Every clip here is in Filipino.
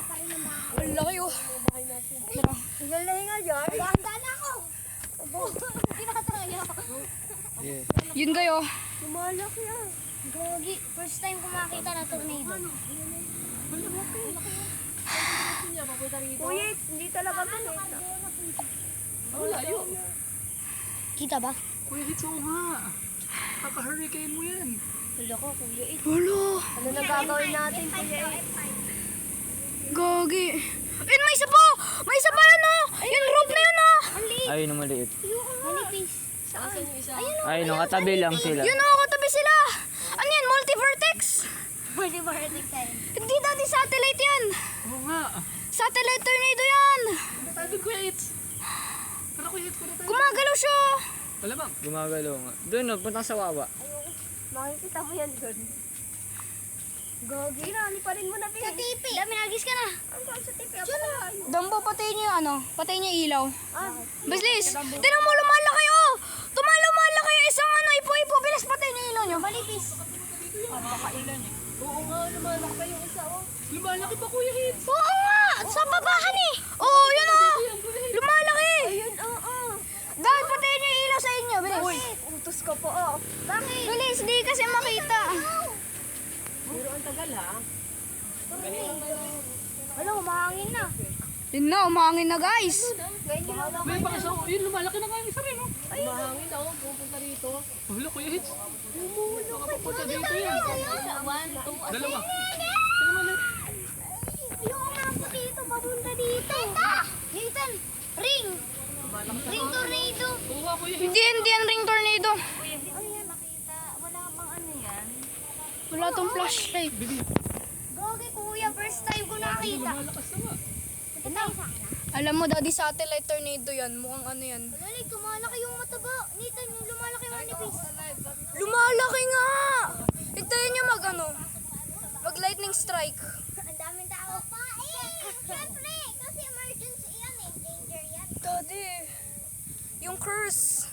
Ang laki oh. Hingal na hingal yan. Handa na ako. Hindi nakataya. Yeah. Yun kayo. Lumalaki ah. Gogi, first time ko makita na tornado. Kuya, hindi talaga ito. Layo. Kita ba? Kuya Hits, oo nga. Kaka-hurricane mo yan. Wala ko, Kuya It. Wala. Ano na gagawin natin, Kuya It? Gagi. Ayun, may isa pa. May isa pa ano. Yung rope na yun ah. Ayun, ang maliit. Manipis. Saan yung isa? Ayun, nakatabi lang sila. Yun oh, katabi sila. Ano yan? Multi-vertex? Pwede ba rin tayo? Hindi dati satellite yan. Oo nga. Satellite tornado yan. Tayo doon, Kuya Hits. Para Kuya Hits, para tayo. Gumagalaw siya. Wala bang? Gumagalaw nga. Doon, no, puntang sa Wawa. Makikita mo yan doon. Gogi, naliparin mo na, Pin. Sa TV. Dami nagis ka na. Ang saan sa tipi? Ako Dambo, patayin niyo yung ano. Patayin niyo yung ilaw. Ah, Baslis, tinan mo, lumalaki oh. Lumalaki yung isang ano, ipo-ipo. Bilis, patayin niyo yung ilaw niyo. Manipis. oo nga, lumalaki pa yung isa, oh. Lumalaki pa, Kuya Hits. Oo nga, sa babahan eh. Oo, yun oh. Lumalaki. Ayun, oo. Dahil patayin niyo yung ilaw sa inyo. Bilis. Uy, utos ka po, oh. Bakit? Bilis, di kasi makita. Pero ang tagal, ha? Wala, umahangin na. Yun na, umahangin na guys. May baka sa... Yun, lumalaki na nga yung isa rin, no? Umahangin na, oh. Pupunta rito. Wala, Kuya Hits. Baka papunta dito yan. One, two, Dalawa. Tingnan mo na. Yung umabo dito, papunta dito. Nathan, ring. Ring tornado. Oo nga, Kuya Hits. Hindi yan ring tornado. Ano yan makita? Wala bang ano yan? Wala tong flashlight. Gogi kuya, first time ko nakita. Lumalakas na nga. Ito. Alam mo, daddy, satellite tornado yan. Mukhang ano yan. Wala, lumalaki yung mataba. Nathan, yung lumalaki yung manipis. Lumalaki nga! Tigtayin nyo mag lightning strike. Ang daming tao. Siyempre, kasi emergency yan eh. Danger yan. Daddy, yung curse.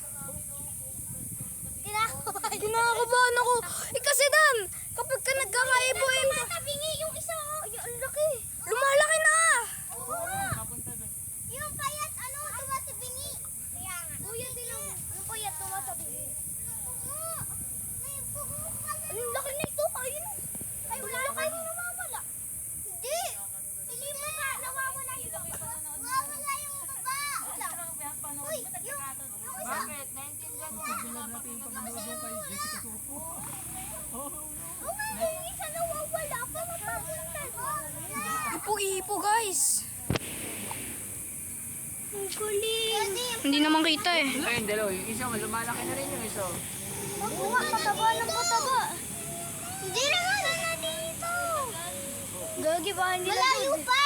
Kinakabahan ako. Eh kasi Dan, kapag ka nagkakaibo eh, Matabingi yung isa. Ang laki. lumalaki na! Oo nga. Yung payat, ano, tumatabingi. Kaya nga. Kuya, yung payat tumatabingi. Oo. Ang laki nito. Ayun. Ay, wala kayo nawawala. Hindi. Hindi mo ba nawawala yung baba? Nawawala yung baba. Uy, yung isa. Bakit? Naintindihan mo. Oo nga, yung isa nawawala. Paano papunta? Ipo-ipo guys. Ang galing. Hindi naman kita eh. Ayun, dalawa. Yung isa, lumalaki na rin yung isa. Makuha, pataba ng pataba. Hindi naman na dito. Gagi ba? Malayo pa.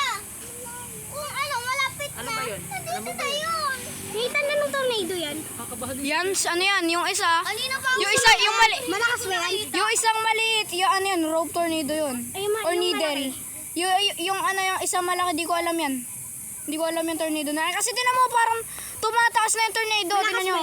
Kung ano, malapit na. Ano ba yun? Alam mo Nandito ba na yun? yun. Nathan, anong tornado yan? Kakabahan din. Yan, ano yan? Yung isa. Kanina pa Yung isa, yung mali. Malakas ba yan? Yung isang maliit. Yung ano yan, rope tornado yun. Or yung needle. Yung ano, yung isang malaki, di ko alam yan. Hindi ko alam yung tornado na. Kasi tinan mo, parang tumataas na yung tornado. Tinan nyo.